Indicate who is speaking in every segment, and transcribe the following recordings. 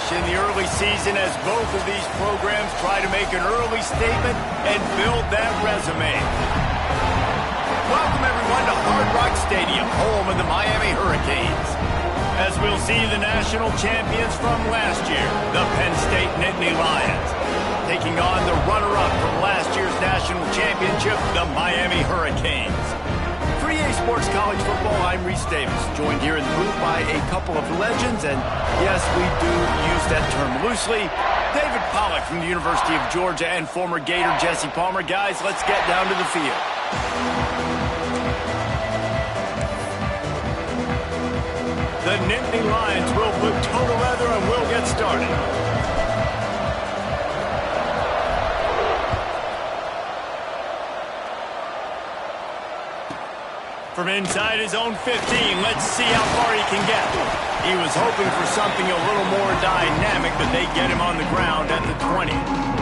Speaker 1: In the early season as both of these programs try to make an early statement and build that resume. Welcome everyone to Hard Rock Stadium, home of the Miami Hurricanes. As we'll see the national champions from last year, the Penn State Nittany Lions, taking on the runner-up from last year's national championship, the Miami Hurricanes. For EA Sports College Football, I'm Reese Davis, joined here in the booth by a couple of legends, and yes, we do use that term loosely. David Pollack from the University of Georgia and former Gator Jesse Palmer. Guys, let's get down to the field. The Nittany Lions will put total leather and we'll get started. From inside his own 15, let's see how far he can get. He was hoping for something a little more dynamic, but they get him on the ground at the 20.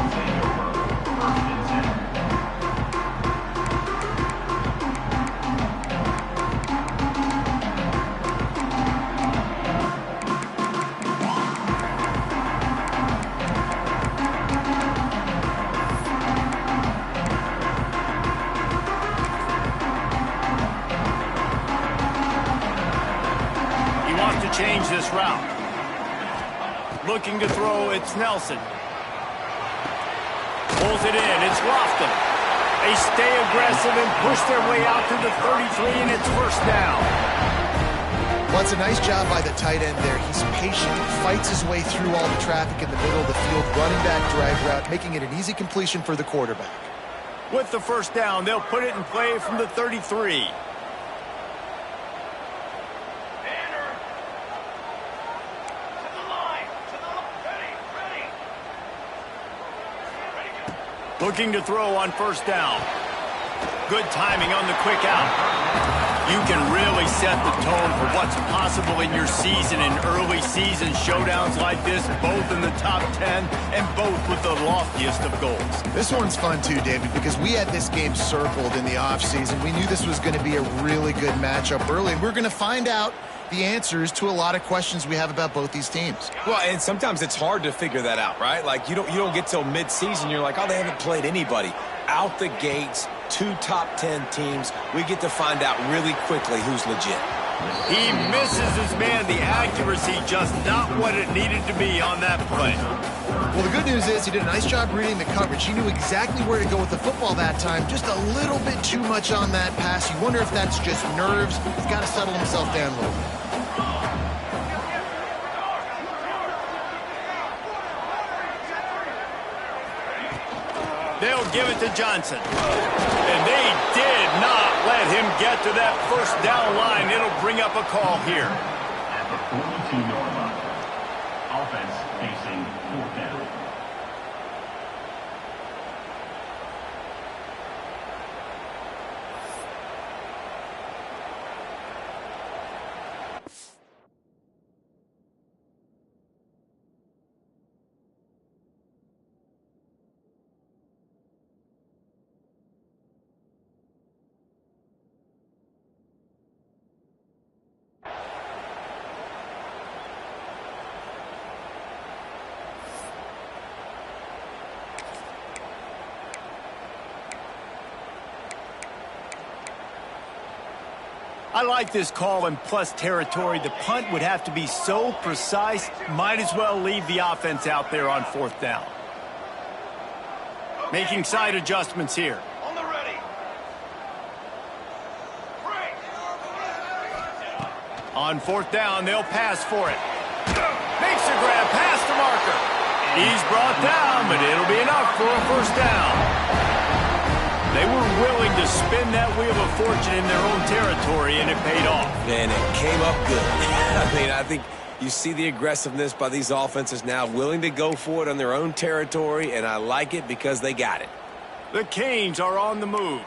Speaker 1: Change this route. Looking to throw, it's Nelson. Pulls it in, it's Lofton. They stay aggressive and push their way out to the 33, and it's first down.
Speaker 2: Well, it's a nice job by the tight end there. He's patient, fights his way through all the traffic in the middle of the field, running back drag route, making it an easy completion for the quarterback.
Speaker 1: With the first down, they'll put it in play from the 33. Looking to throw on first down. Good timing on the quick out. You can really set the tone for what's possible in your season in early season showdowns like this, both in the top 10 and both with the loftiest of goals.
Speaker 2: This one's fun too, David, because we had this game circled in the offseason. We knew this was going to be a really good matchup early, and we're going to find out the answers to a lot of questions we have about both these teams.
Speaker 3: Well, and sometimes it's hard to figure that out, right? Like, you don't get till mid-season, you're like, oh, they haven't played anybody. Out the gates, 2 top 10 teams, we get to find out really quickly who's legit.
Speaker 1: He misses his man. The accuracy just not what it needed to be on that play.
Speaker 2: Well, the good news is he did a nice job reading the coverage. He knew exactly where to go with the football that time. Just a little bit too much on that pass. You wonder if that's just nerves. He's got to settle himself down a little bit.
Speaker 1: They'll give it to Johnson. And they did not let him get to that first down line. It'll bring up a call here.
Speaker 4: At the 42-yard line. Offense facing fourth down.
Speaker 1: I like this call in plus territory. The punt would have to be so precise, might as well leave the offense out there on fourth down. Making side adjustments here.
Speaker 4: On the ready.
Speaker 1: On fourth down, they'll pass for it. Makes a grab, pass to Marker. He's brought down, but it'll be enough for a first down. They were willing to spin that wheel of fortune in their own territory, and it paid off.
Speaker 3: And it came up good. I think you see the aggressiveness by these offenses now, willing to go for it on their own territory, and I like it because they got it.
Speaker 1: The Canes are on the move.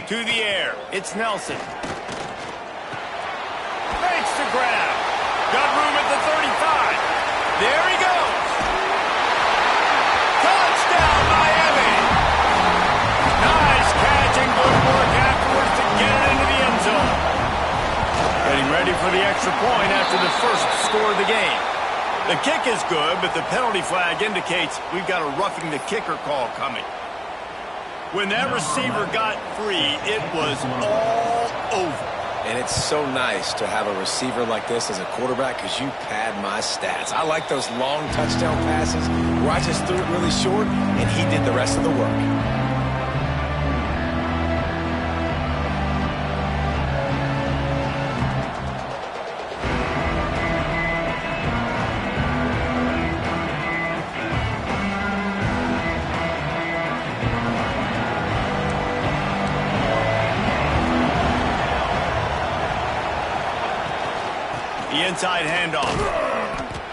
Speaker 1: To the air, it's Nelson. Makes the grab. Got room at the 35. There he goes. Touchdown, Miami. Nice catch and good work afterwards to get it into the end zone. Getting ready for the extra point after the first score of the game. The kick is good, but the penalty flag indicates we've got a roughing the kicker call coming. When that receiver got free, it was all over.
Speaker 3: And it's so nice to have a receiver like this as a quarterback because you pad my stats. I like those long touchdown passes where I just threw it really short and he did the rest of the work.
Speaker 1: Inside handoff.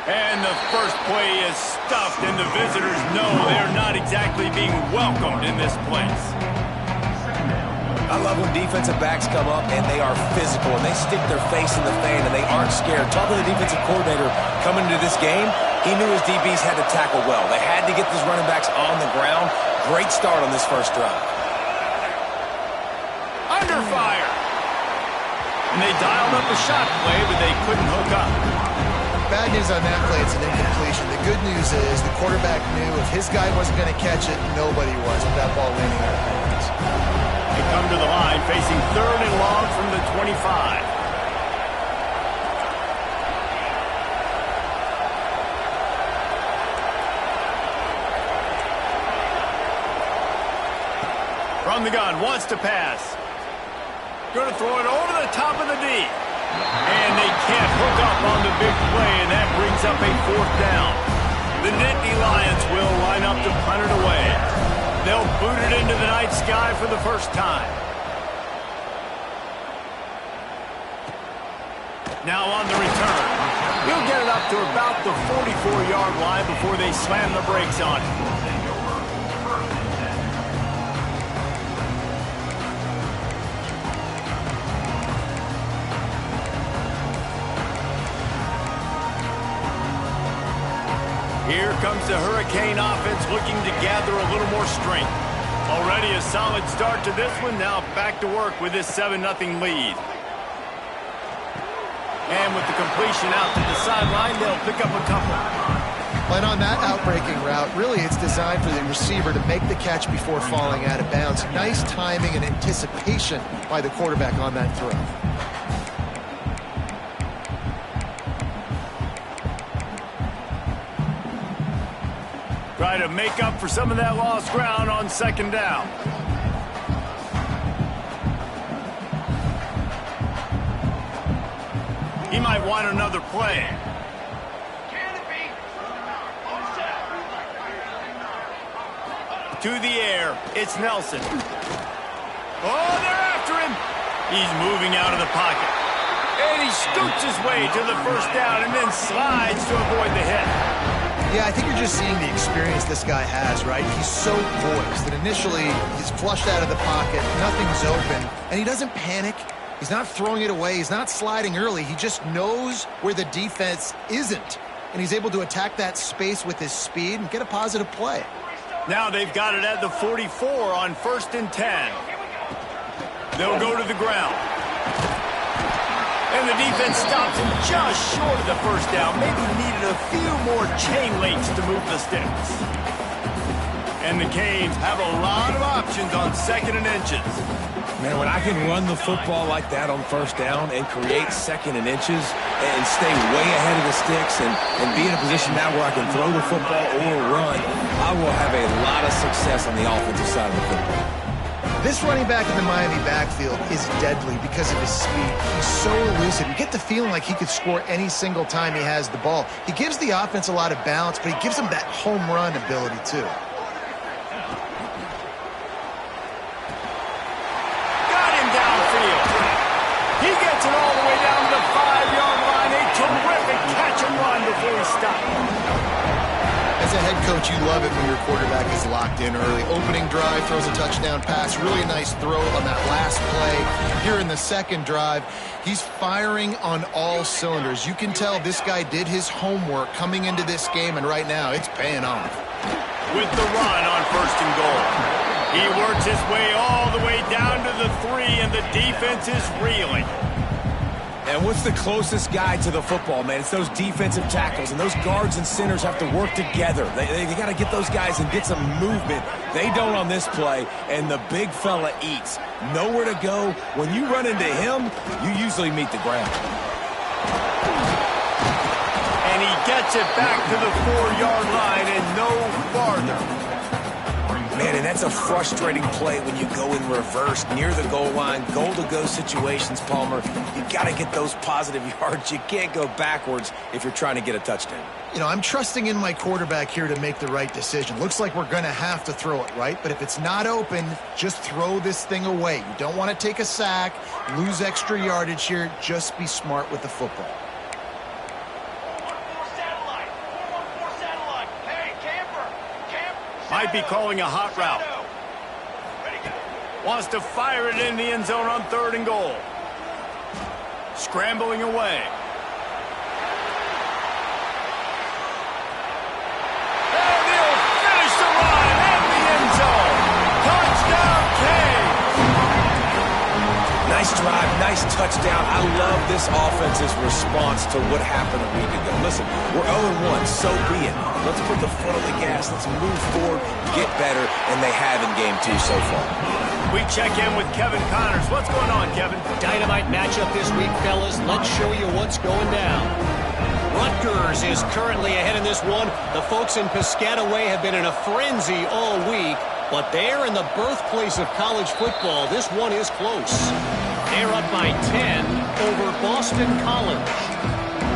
Speaker 1: And the first play is stuffed, and the visitors know they're not exactly being welcomed in this place.
Speaker 3: I love when defensive backs come up and they are physical and they stick their face in the fan and they aren't scared. Talking to the defensive coordinator coming into this game, he knew his DBs had to tackle well. They had to get these running backs on the ground. Great start on this first drive.
Speaker 1: Under fire. And they dialed up a shot play, but they couldn't hook up.
Speaker 2: Bad news on that play, it's an incompletion. The good news is the quarterback knew if his guy wasn't going to catch it, nobody was with that ball landing out of bounds.
Speaker 1: They come to the line facing 3rd and long from the 25. From the gun, wants to pass. Going to throw it over the top of the D. And they can't hook up on the big play, and that brings up a 4th down. The Nittany Lions will line up to punt it away. They'll boot it into the night sky for the first time. Now on the return. He'll get it up to about the 44-yard line before they slam the brakes on it. Here comes the Hurricane offense looking to gather a little more strength. Already a solid start to this one. Now back to work with this 7-0 lead. And with the completion out to the sideline, they'll pick up a couple.
Speaker 2: And on that outbreaking route, really it's designed for the receiver to make the catch before falling out of bounds. Nice timing and anticipation by the quarterback on that throw.
Speaker 1: Try to make up for some of that lost ground on 2nd down. He might want another play. To the air, it's Nelson. Oh, they're after him. He's moving out of the pocket. And he scoots his way to the 1st down and then slides to avoid the hit.
Speaker 2: Yeah, I think you're just seeing the experience this guy has, right? He's so poised that initially he's flushed out of the pocket, nothing's open, and he doesn't panic. He's not throwing it away. He's not sliding early. He just knows where the defense isn't, and he's able to attack that space with his speed and get a positive play.
Speaker 1: Now they've got it at the 44 on 1st and 10. They'll go to the ground. And the defense stops him just short of the 1st down. Maybe needed a few more chain links to move the sticks. And the Canes have a lot of options on 2nd and inches.
Speaker 3: Man, when I can run the football like that on 1st down and create 2nd and inches and stay way ahead of the sticks and be in a position now where I can throw the football or run, I will have a lot of success on the offensive side of the football.
Speaker 2: This running back in the Miami backfield is deadly because of his speed. He's so elusive. You get the feeling like he could score any single time he has the ball. He gives the offense a lot of balance, but he gives them that home run ability too.
Speaker 1: Got him downfield. He gets it all the way down to the 5-yard line. A terrific catch and run before he stopped.
Speaker 2: As a head coach, you love it when your quarterback is locked in early. Opening drive, throws a touchdown pass. Really nice throw on that last play. Here in the second drive, he's firing on all cylinders. You can tell this guy did his homework coming into this game, and right now it's paying off.
Speaker 1: With the run on 1st and goal. He works his way all the way down to the 3, and the defense is reeling.
Speaker 3: And what's the closest guy to the football, man? It's those defensive tackles, and those guards and centers have to work together. They got to get those guys and get some movement. They don't on this play, and the big fella eats. Nowhere to go. When you run into him, you usually meet the ground.
Speaker 1: And he gets it back to the 4-yard line and no farther.
Speaker 3: Man, and that's a frustrating play when you go in reverse near the goal line, goal-to-go situations, Palmer. You got to get those positive yards. You can't go backwards if you're trying to get a touchdown.
Speaker 2: You know, I'm trusting in my quarterback here to make the right decision. Looks like we're going to have to throw it, right? But if it's not open, just throw this thing away. You don't want to take a sack, lose extra yardage here. Just be smart with the football.
Speaker 1: Might be calling a hot route. Wants to fire it in the end zone on 3rd and goal. Scrambling away. And he'll finish the run in the end zone. Touchdown, Kane.
Speaker 3: Nice drive, nice touchdown. I love this offense's response to what happened a week ago. Listen, we're 0-1, so be it. Let's put the foot on the gas. Let's move forward, get better, and they have in game 2 so far.
Speaker 1: We check in with Kevin Connors. What's going on, Kevin?
Speaker 5: Dynamite matchup this week, fellas. Let's show you what's going down. Rutgers is currently ahead in this one. The folks in Piscataway have been in a frenzy all week, but they're in the birthplace of college football. This one is close. They're up by 10 over Boston College.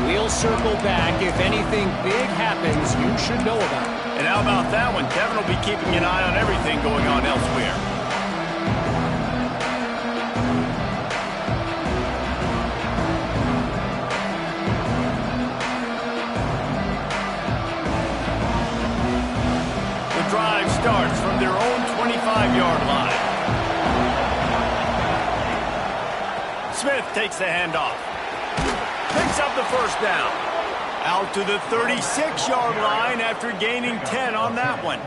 Speaker 5: We'll circle back. If anything big happens, you should know about it.
Speaker 1: And how about that one? Kevin will be keeping an eye on everything going on elsewhere. The drive starts from their own 25-yard line. Smith takes the handoff. Picks up the 1st down. Out to the 36-yard line after gaining 10 on that one.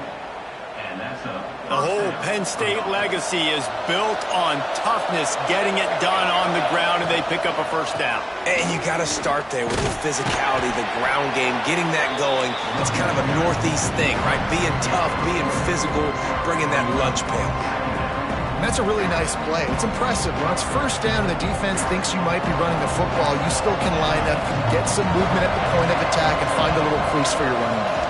Speaker 1: The whole Penn State legacy is built on toughness, getting it done on the ground, and they pick up a 1st down.
Speaker 3: And you got to start there with the physicality, the ground game, getting that going. It's kind of a Northeast thing, right? Being tough, being physical, bringing that lunch pail.
Speaker 2: And that's a really nice play. It's impressive. When it's 1st down and the defense thinks you might be running the football, you still can line up, you can get some movement at the point of attack, and find a little crease for your running back.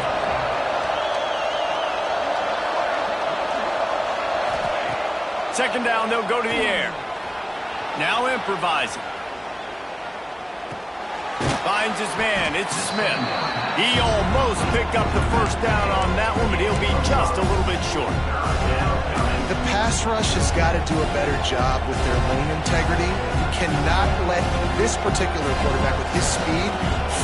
Speaker 1: Second down, they'll go to the air. Now improvising. Finds his man. It's Smith. He almost picked up the 1st down on that one, but he'll be just a little bit short.
Speaker 2: The pass rush has got to do a better job with their lane integrity. You cannot let this particular quarterback with his speed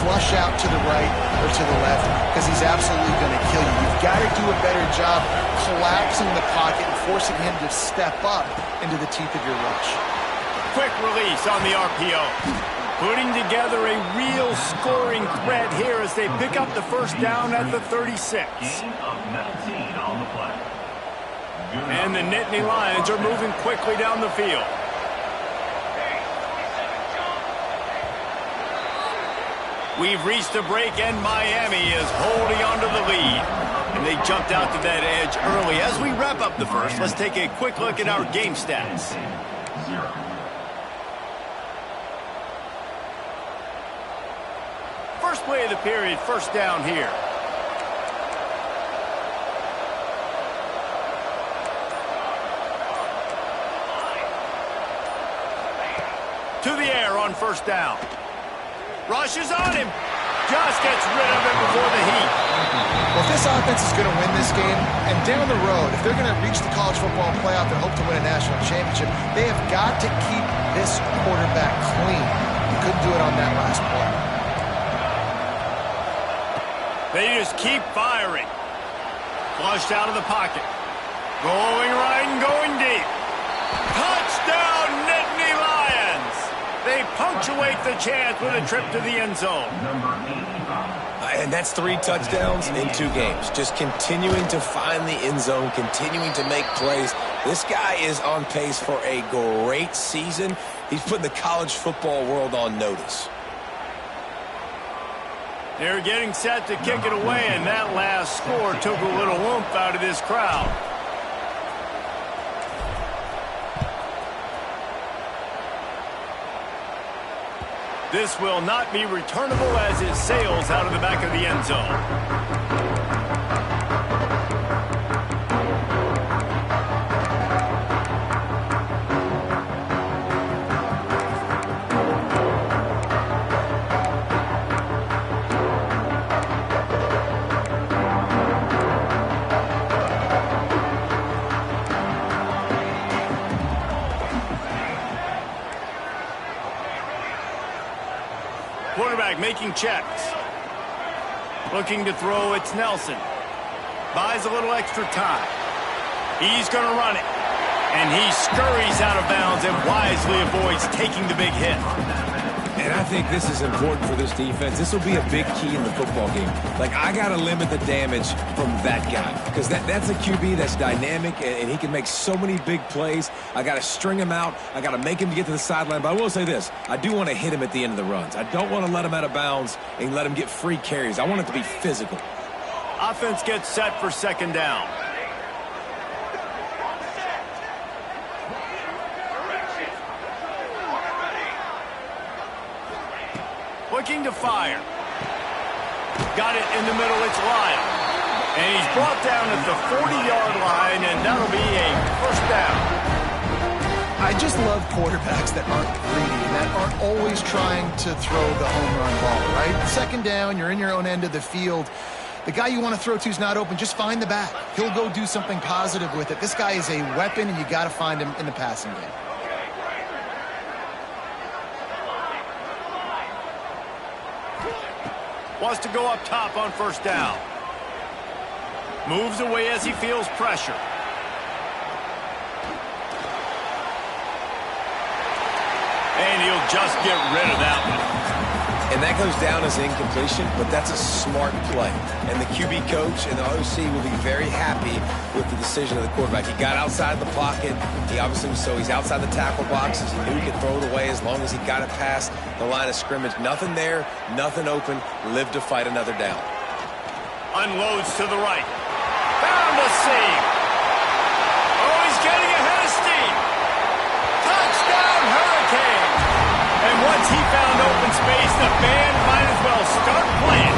Speaker 2: flush out to the right or to the left, because he's absolutely going to kill you. You've got to do a better job collapsing the pocket and forcing him to step up into the teeth of your rush.
Speaker 1: Quick release on the RPO. Putting together a real scoring threat here as they pick up the 1st down at the 36.
Speaker 4: Gain of 19 on the play.
Speaker 1: And the Nittany Lions are moving quickly down the field. We've reached a break, and Miami is holding on to the lead. And they jumped out to that edge early. As we wrap up the first, let's take a quick look at our game stats.
Speaker 4: 0.
Speaker 1: First play of the period, 1st down here. to the air on first down. Rushes on him. Just gets rid of him before the heat.
Speaker 2: Well, if this offense is going to win this game, and down the road, if they're going to reach the college football playoff and hope to win a national championship, they have got to keep this quarterback clean. He couldn't do it on that last play.
Speaker 1: They just keep firing. Flushed out of the pocket. Going right and going deep. Touchdown, Nittany Lions! They punctuate the chance with a trip to the end zone.
Speaker 3: And that's 3 touchdowns in 2 games. Just continuing to find the end zone, continuing to make plays. This guy is on pace for a great season. He's putting the college football world on notice.
Speaker 1: They're getting set to kick it away, and that last score took a little oomph out of this crowd. This will not be returnable as it sails out of the back of the end zone. Quarterback making checks. Looking to throw, it's Nelson. Buys a little extra time. He's going to run it. And he scurries out of bounds and wisely avoids taking the big hit.
Speaker 3: And I think this is important for this defense. This will be a big key in the football game. Like, I got to limit the damage from that guy. Because that's a QB that's dynamic, and he can make so many big plays. I got to string him out. I got to make him get to the sideline. But I will say this. I do want to hit him at the end of the runs. I don't want to let him out of bounds and let him get free carries. I want it to be physical.
Speaker 1: Offense gets set for second down. Looking to fire. Got it in the middle, it's Lyle. And he's brought down at the 40-yard line, and that'll be a first down.
Speaker 2: I just love quarterbacks that aren't greedy and that aren't always trying to throw the home run ball, right? Second down, you're in your own end of the field. The guy you want to throw to is not open. Just find the back. He'll go do something positive with it. This guy is a weapon, and you got to find him in the passing game.
Speaker 1: Wants to go up top on first down. Moves away as he feels pressure. And he'll just get rid of that one.
Speaker 3: And that goes down as incompletion, but that's a smart play. And the QB coach and the OC will be very happy with the decision of the quarterback. He got outside the pocket. He obviously was he's outside the tackle boxes. He knew he could throw it away as long as he got it past the line of scrimmage. Nothing there, nothing open. Live to fight another down.
Speaker 1: Unloads to the right. Found a seam. Oh, he's getting ahead of steam. Touchdown, Hurricanes. And once he found open space, the band might as well start playing.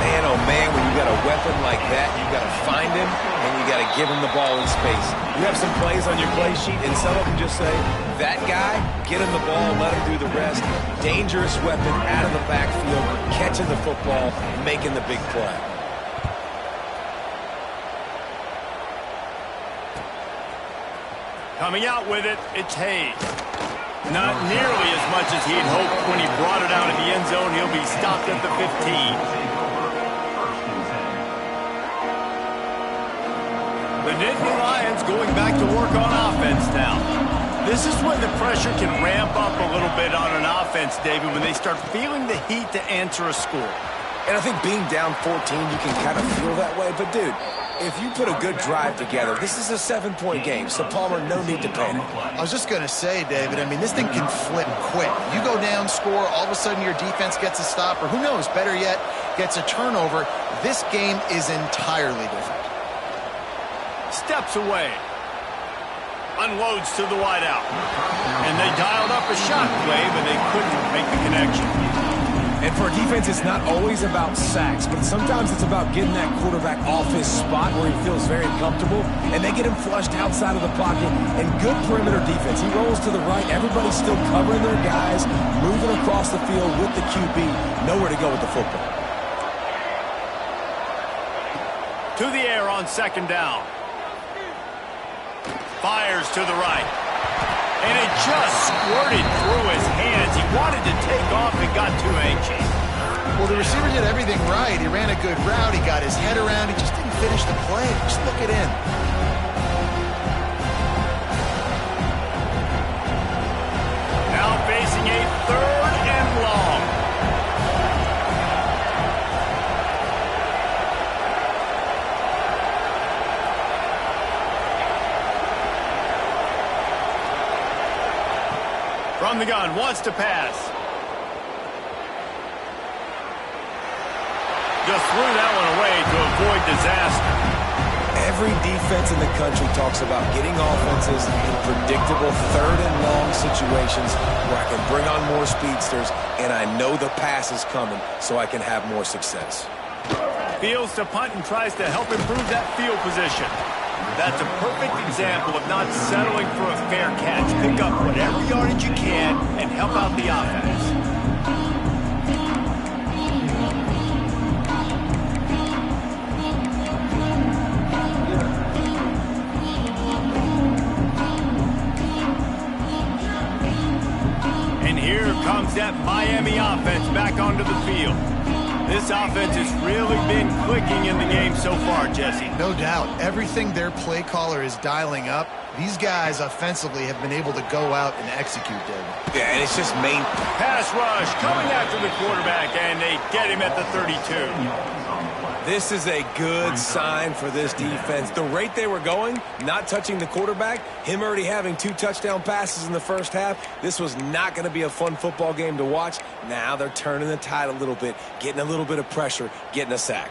Speaker 3: Man, oh man, when you got a weapon like that, you got to find him, and you got to give him the ball in space. You have some plays on your play sheet, and some of them just say, that guy, get him the ball, let him do the rest. Dangerous weapon out of the backfield, catching the football, making the big play.
Speaker 1: Coming out with it, it's Hayes. Not nearly as much as he'd hoped when he brought it out of the end zone. He'll be stopped at the 15. The Nittany Lions going back to work on offense now. This is when the pressure can ramp up a little bit on an offense, David, when they start feeling the heat to answer a score.
Speaker 3: And I think being down 14, you can kind of feel that way. But, dude, if you put a good drive together, this is a 7-point game. So, Palmer, no need to panic.
Speaker 2: I was just going to say, David, I mean, this thing can flip quick. You go down, score, all of a sudden your defense gets a stop, or who knows, better yet, gets a turnover. This game is entirely different.
Speaker 1: Steps away. Unloads to the wideout. And they dialed up a shot play, but they couldn't make the connection.
Speaker 3: And for a defense, it's not always about sacks, but sometimes it's about getting that quarterback off his spot where he feels very comfortable, and they get him flushed outside of the pocket. And good perimeter defense. He rolls to the right. Everybody's still covering their guys, moving across the field with the QB. Nowhere to go with the football.
Speaker 1: To the air on second down. Fires to the right. And it just squirted through his hands. He wanted to take off and got too anxious.
Speaker 2: Well, the receiver did everything right. He ran a good route. He got his head around. He just didn't finish the play. Just look it in.
Speaker 1: Now facing a 3rd and long. From the gun, wants to pass. Just threw that one away to avoid disaster.
Speaker 3: Every defense in the country talks about getting offenses in predictable 3rd and long situations where I can bring on more speedsters and I know the pass is coming so I can have more success.
Speaker 1: Fields to punt and tries to help improve that field position. That's a perfect example of not settling for a fair catch. Pick up whatever yardage you can and help out the offense. And here comes that Miami offense back onto the field. This offense has really been clicking in the game so far, Jesse.
Speaker 2: No doubt. Everything their play caller is dialing up, these guys offensively have been able to go out and execute, David.
Speaker 3: Yeah, and it's just main.
Speaker 1: Pass rush coming after the quarterback, and they get him at the 32.
Speaker 3: This is a good sign for this defense. The rate they were going, not touching the quarterback, him already having 2 touchdown passes in the first half, this was not going to be a fun football game to watch. Now they're turning the tide a little bit, getting a little bit of pressure, getting a sack.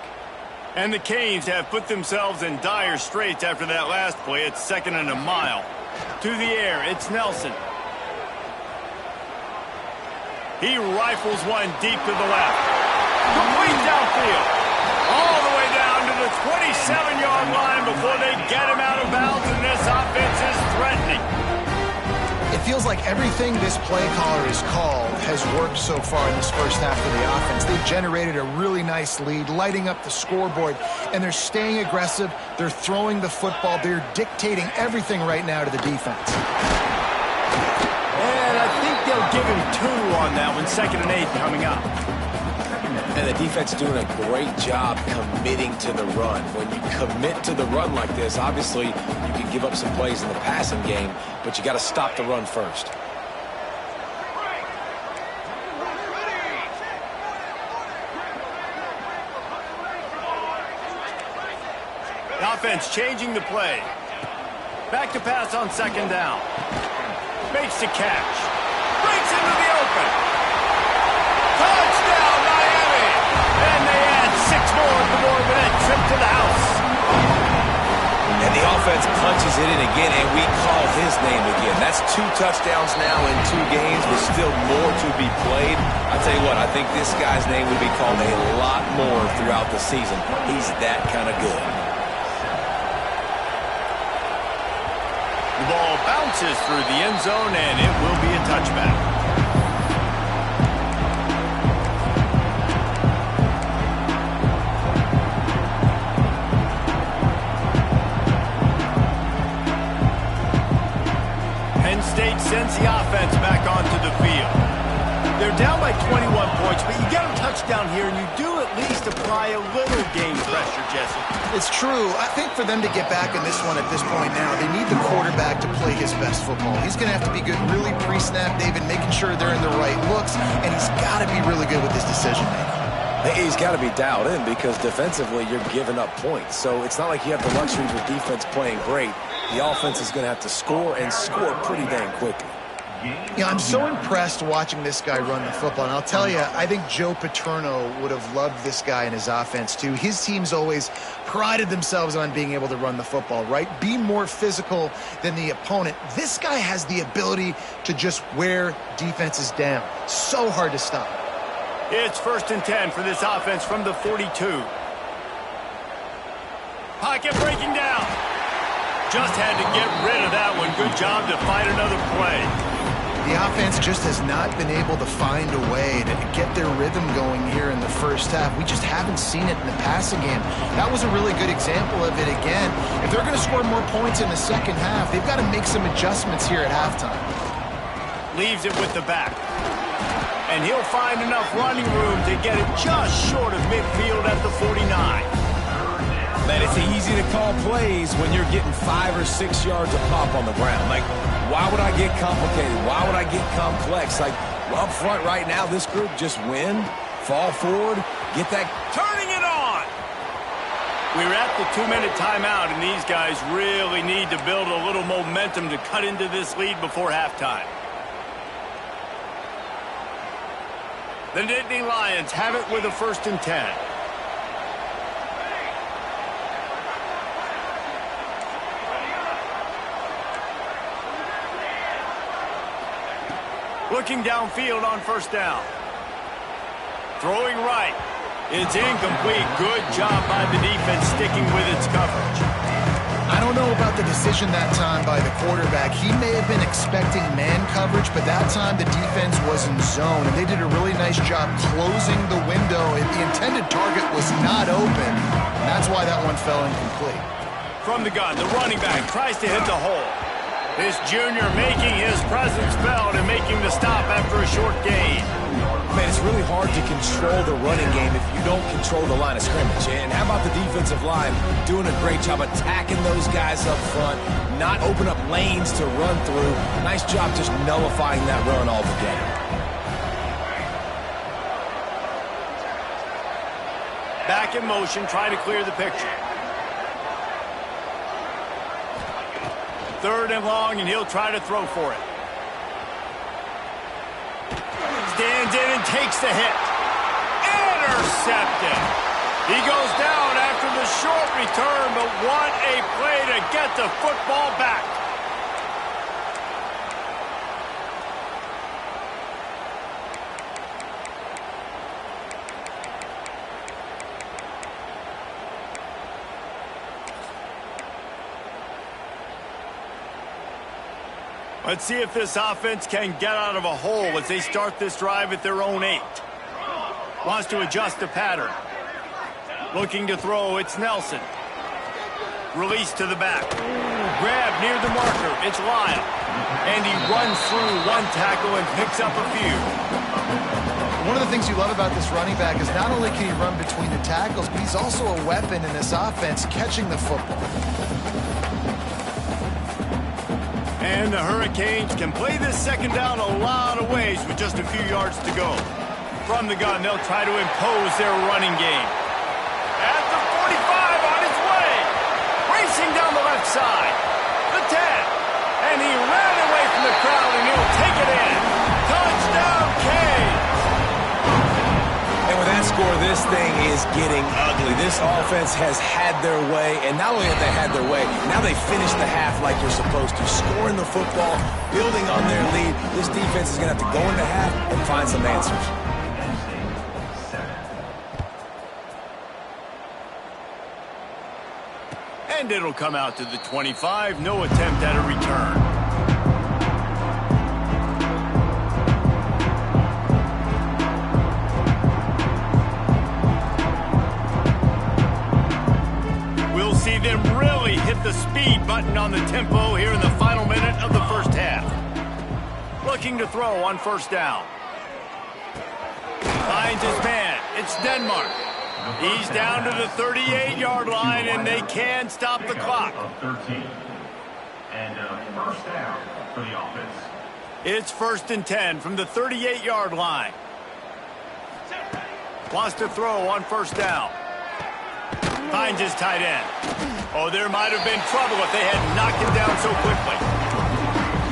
Speaker 1: And the Canes have put themselves in dire straits after that last play. It's 2nd and a mile. To the air, it's Nelson. He rifles one deep to the left. Complete downfield. All the way down to the 27-yard line before they get him out of bounds, and this offense is threatening.
Speaker 2: It feels like everything this play caller has called has worked so far in this first half of the offense. They've generated a really nice lead, lighting up the scoreboard, and they're staying aggressive. They're throwing the football. They're dictating everything right now to the defense.
Speaker 1: And I think they'll give him 2 on that one, 2nd and 8 coming up.
Speaker 3: And the defense doing a great job committing to the run. When you commit to the run like this, obviously you can give up some plays in the passing game, but you got to stop the run first.
Speaker 1: The offense changing the play. Back to pass on 2nd down. Makes the catch. Breaks into the open. Touchdown, Miami! And they add 6 more on the board with that trip to the house.
Speaker 3: And the offense punches it in again, and we call his name again. That's 2 touchdowns now in 2 games, with still more to be played. I tell you what, I think this guy's name would be called a lot more throughout the season. He's that kind of good.
Speaker 1: The ball bounces through the end zone, and it will be a touchback. Penn State sends the offense back onto the field. They're down by 21 points, but you get a touchdown here, and you do at least apply a little game pressure, Jesse.
Speaker 2: It's true. I think for them to get back in this one at this point now, they need the quarterback to play his best football. He's going to have to be good really pre-snap, David, making sure they're in the right looks, and he's got to be really good with his decision-making.
Speaker 3: He's got to be dialed in because defensively you're giving up points. So it's not like you have the luxury of your defense playing great. The offense is going to have to score and score pretty dang quickly.
Speaker 2: Yeah, I'm so impressed watching this guy run the football. And I'll tell you, I think Joe Paterno would have loved this guy in his offense, too. His teams always prided themselves on being able to run the football, right? Be more physical than the opponent. This guy has the ability to just wear defenses down. So hard to stop.
Speaker 1: It's 1st and 10 for this offense from the 42. Pocket breaking down. Just had to get rid of that one. Good job to fight another play.
Speaker 2: The offense just has not been able to find a way to get their rhythm going here in the first half. We just haven't seen it in the passing game. That was a really good example of it again. If they're going to score more points in the second half, they've got to make some adjustments here at halftime.
Speaker 1: Leaves it with the back. And he'll find enough running room to get it just short of midfield at the 49.
Speaker 3: Man, it's easy to call plays when you're getting 5 or 6 yards of pop on the ground. Like, why would I get complicated? Why would I get complex? Like, up front right now, this group just win, fall forward, get that.
Speaker 1: Turning it on! We're at the 2-minute timeout, and these guys really need to build a little momentum to cut into this lead before halftime. The Nittany Lions have it with a 1st and 10. Looking downfield on 1st down. Throwing right. It's incomplete. Good job by the defense sticking with its coverage.
Speaker 2: I don't know about the decision that time by the quarterback. He may have been expecting man coverage, but that time the defense was in zone, and they did a really nice job closing the window. The intended target was not open, and that's why that one fell incomplete.
Speaker 1: From the gun, the running back tries to hit the hole. This junior making his presence felt and making the stop after a short gain.
Speaker 3: Man, it's really hard to control the running game if you don't control the line of scrimmage. And how about the defensive line doing a great job attacking those guys up front, not open up lanes to run through. Nice job just nullifying that run altogether.
Speaker 1: Back in motion, trying to clear the picture. 3rd and long, and he'll try to throw for it. Stands in and takes the hit. Intercepted. He goes down after the short return, but what a play to get the football back. Let's see if this offense can get out of a hole as they start this drive at their own 8. Wants to adjust the pattern. Looking to throw, it's Nelson. Release to the back. Grab near the marker, it's Lyle. And he runs through one tackle and picks up a few.
Speaker 2: One of the things you love about this running back is not only can he run between the tackles, but he's also a weapon in this offense catching the football.
Speaker 1: And the Hurricanes can play this 2nd down a lot of ways with just a few yards to go. From the gun, they'll try to impose their running game. At the 45 on his way. Racing down the left side. The 10. And he ran away from the crowd, and he'll take it in. Touchdown, Canes.
Speaker 3: And with that score, this thing is getting ugly. This offense has had their way, and not only have they had their way, now they finish the half like you're supposed to, scoring the football, building on their lead. This defense is going to have to go into half and find some answers.
Speaker 1: And it'll come out to the 25. No attempt at a return. See them really hit the speed button on the tempo here in the final minute of the first half. Looking to throw on 1st down. Finds his man. It's Denmark. He's down to the 38-yard line, and they can stop the clock.
Speaker 4: 13. And 1st down for the offense.
Speaker 1: It's 1st and 10 from the 38-yard line. Wants to throw on 1st down. Finds his tight end. Oh, there might have been trouble if they had knocked him down so quickly.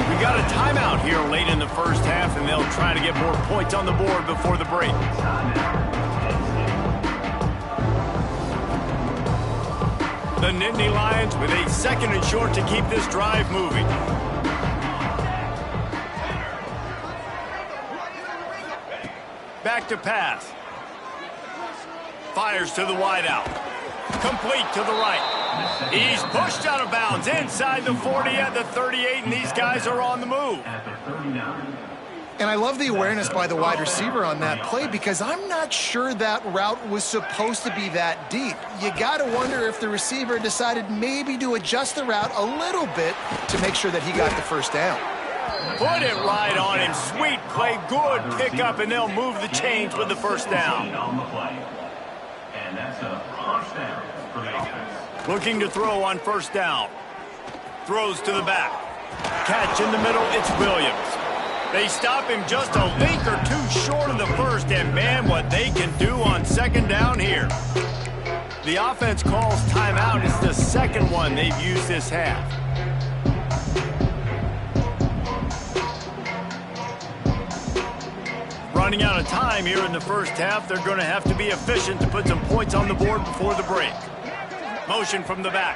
Speaker 1: We got a timeout here late in the first half, and they'll try to get more points on the board before the break. The Nittany Lions with a 2nd and short to keep this drive moving. back to pass. Fires to the wideout. Complete to the right. He's pushed out of bounds inside the 40 at the 38, and these guys are on the move.
Speaker 2: And I love the awareness by the wide receiver on that play because I'm not sure that route was supposed to be that deep. You got to wonder if the receiver decided maybe to adjust the route a little bit to make sure that he got the first down.
Speaker 1: Put it right on him. Sweet play, good pickup, and they'll move the chains with the first down.
Speaker 4: And that's a first down for the offense.
Speaker 1: Looking to throw on first down. Throws to the back. Catch in the middle, it's Williams. They stop him just a link or two short of the first, and man, what they can do on second down here. The offense calls timeout. It's the second one they've used this half. Running out of time here in the first half. They're going to have to be efficient to put some points on the board before the break. Motion from the back.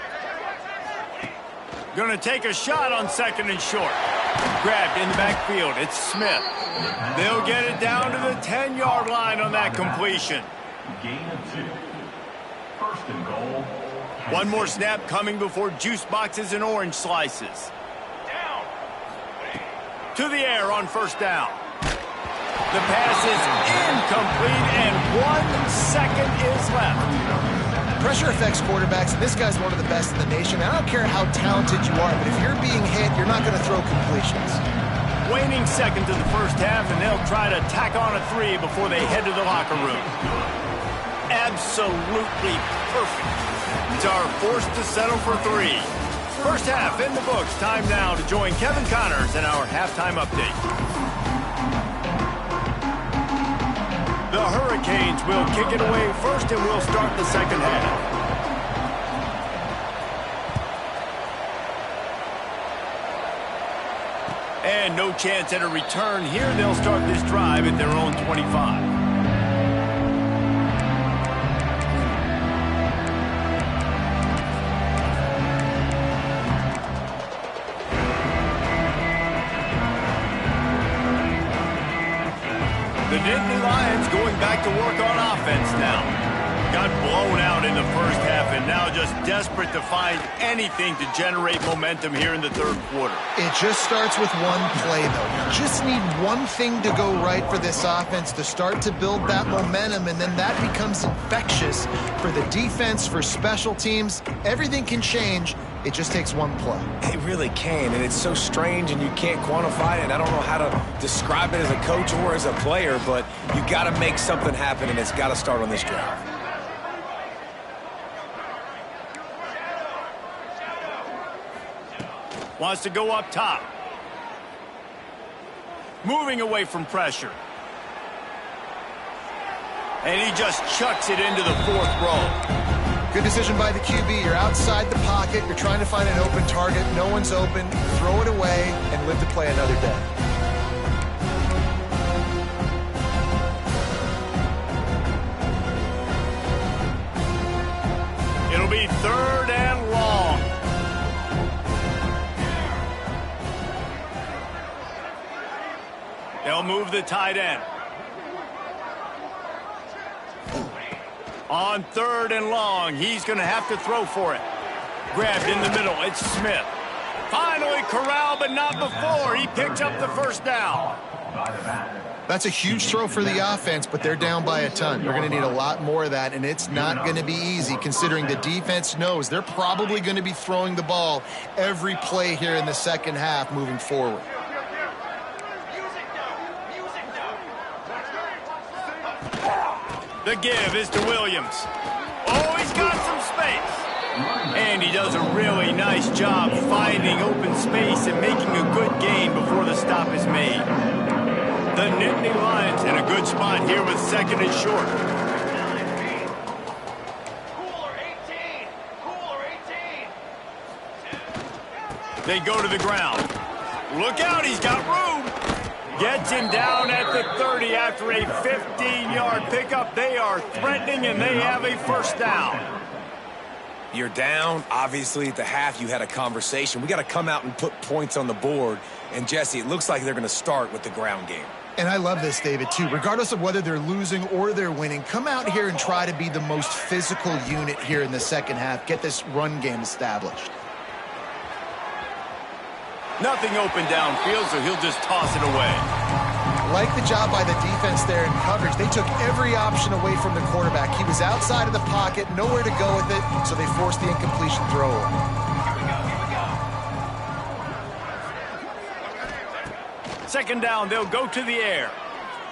Speaker 1: Going to take a shot on second and short. Grabbed in the backfield. It's Smith. They'll get it down to the 10-yard line on that completion.
Speaker 4: Gain of 2. First and goal.
Speaker 1: One more snap coming before juice boxes and orange slices. To the air on first down. The pass is incomplete, and 1 second is left.
Speaker 2: Pressure affects quarterbacks, and this guy's one of the best in the nation. I don't care how talented you are, but if you're being hit, you're not going to throw completions.
Speaker 1: Waning seconds in the first half, and they'll try to tack on a 3 before they head to the locker room. Absolutely perfect. Are forced to settle for 3. First half in the books. Time now to join Kevin Connors in our halftime update. The Hurricanes will kick it away first, and we'll start the second half. And no chance at a return here. They'll start this drive at their own 25. The Nittany Lions going back to work on offense now. Got blown out in the first half and now just desperate to find anything to generate momentum here in the third quarter.
Speaker 2: It just starts with one play, though. You just need one thing to go right for this offense to start to build that momentum, and then that becomes infectious for the defense, for special teams. Everything can change. It just takes one play.
Speaker 3: It really can, and it's so strange, and you can't quantify it, and I don't know how to describe it as a coach or as a player, but you got to make something happen, and it's got to start on this drive.
Speaker 1: Wants to go up top. Moving away from pressure. And he just chucks it into the fourth row.
Speaker 2: Good decision by the QB. You're outside the pocket. You're trying to find an open target. No one's open. Throw it away and live to play another day.
Speaker 1: It'll be third and long. They'll move the tight end. On third and long, he's going to have to throw for it. Grabbed in the middle, it's Smith. Finally corralled, but not before. He picks up the first down.
Speaker 2: That's a huge throw for the offense, but they're down by a ton. They're going to need a lot more of that, and it's not going to be easy considering the defense knows they're probably going to be throwing the ball every play here in the second half moving forward.
Speaker 1: The give is to Williams. Oh, he's got some space. And he does a really nice job finding open space and making a good gain before the stop is made. The Nittany Lions in a good spot here with second and short. They go to the ground. Look out, he's got room. Gets him down at the 30 after a 15-yard pickup. They are threatening, and they have a first down.
Speaker 3: You're down. Obviously, at the half, you had a conversation. We got to come out and put points on the board. And, Jesse, it looks like they're going to start with the ground game.
Speaker 2: And I love this, David, too. Regardless of whether they're losing or they're winning, come out here and try to be the most physical unit here in the second half. Get this run game established.
Speaker 1: Nothing open downfield, so he'll just toss it away.
Speaker 2: Like the job by the defense there in coverage. They took every option away from the quarterback. He was outside of the pocket, nowhere to go with it, so they forced the incompletion throw.
Speaker 1: Second down, they'll go to the air.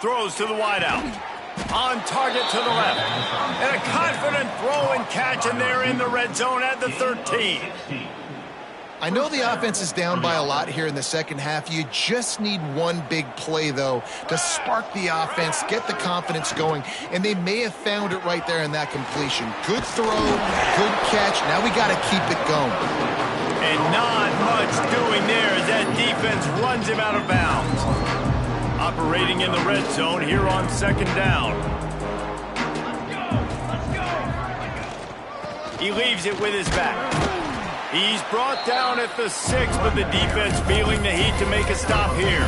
Speaker 1: Throws to the wideout. On target to the left. And a confident throw and catch, and they're in the red zone at the 13.
Speaker 2: I know the offense is down by a lot here in the second half. You just need one big play, though, to spark the offense, get the confidence going, and they may have found it right there in that completion. Good throw, good catch. Now we got to keep it going.
Speaker 1: And not much doing there as that defense runs him out of bounds. Operating in the red zone here on second down. He leaves it with his back. He's brought down at the 6, but the defense feeling the heat to make a stop here.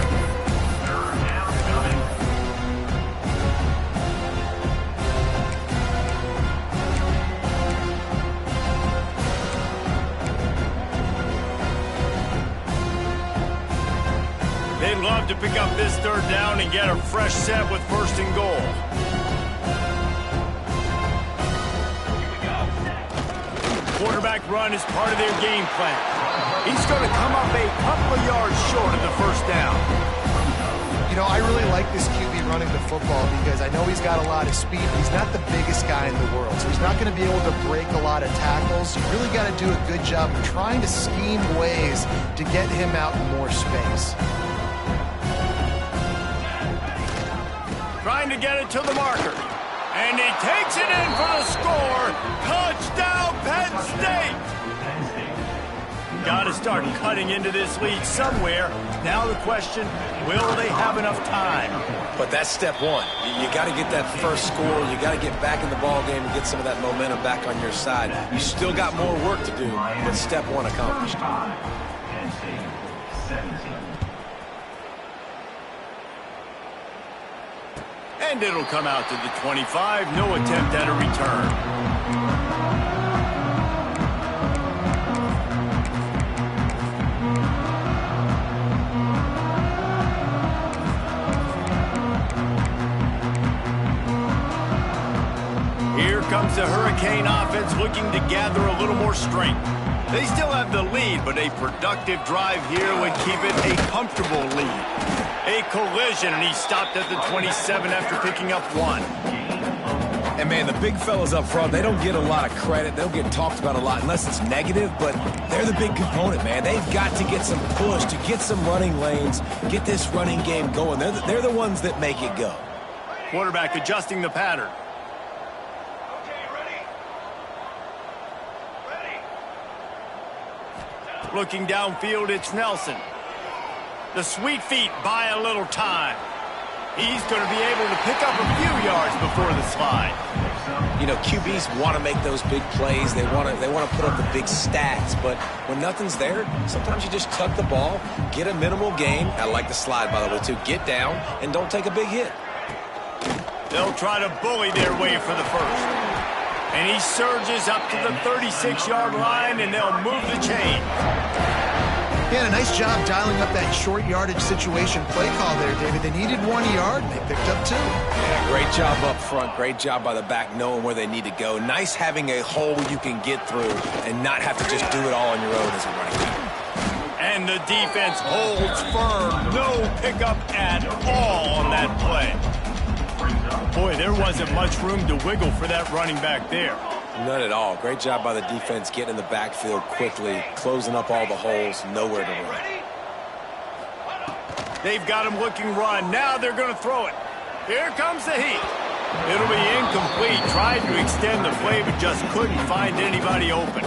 Speaker 1: They'd love to pick up this third down and get a fresh set with first and goal. Quarterback run is part of their game plan. He's going to come up a couple of yards short of the first down.
Speaker 2: You know, I really like this QB running the football because I know he's got a lot of speed, but he's not the biggest guy in the world. So he's not going to be able to break a lot of tackles. You really got to do a good job of trying to scheme ways to get him out in more space.
Speaker 1: Trying to get it to the marker. And he takes it in for the score. Touchdown, Penn State! Got to start cutting into this lead somewhere. Now the question, will they have enough time?
Speaker 3: But that's step one. You got to get that first score. You got to get back in the ball game and get some of that momentum back on your side. You still got more work to do, but step one accomplished.
Speaker 4: Penn State 17.
Speaker 1: And it'll come out to the 25. No attempt at a return. Here comes the Hurricane offense looking to gather a little more strength. They still have the lead, but a productive drive here would keep it a comfortable lead. A collision, and he stopped at the 27 after picking up 1.
Speaker 3: And, man, the big fellas up front, they don't get a lot of credit. They don't get talked about a lot unless it's negative, but they're the big component, man. They've got to get some push, to get some running lanes, get this running game going. They're the ones that make it go.
Speaker 1: Quarterback adjusting the pattern. Looking downfield, it's Nelson. The sweet feet buy a little time. He's going to be able to pick up a few yards before the slide.
Speaker 3: You know, QBs want to make those big plays. They want to put up the big stats. But when nothing's there, sometimes you just tuck the ball, get a minimal gain. I like the slide, by the way, too. Get down and don't take a big hit.
Speaker 1: They'll try to bully their way for the first. And he surges up to the 36-yard line, and they'll move the chain.
Speaker 2: Yeah, a nice job dialing up that short yardage situation play call there, David. They needed 1 yard, and they picked up 2.
Speaker 3: Yeah, great job up front. Great job by the back knowing where they need to go. Nice having a hole you can get through and not have to just do it all on your own as a running back.
Speaker 1: And the defense holds firm. No pickup at all on that play. Boy, there wasn't much room to wiggle for that running back there.
Speaker 3: None at all. Great job by the defense getting in the backfield quickly, closing up all the holes, nowhere to run.
Speaker 1: They've got him looking run. Now they're going to throw it. Here comes the heat. It'll be incomplete. Tried to extend the play, but just couldn't find anybody open.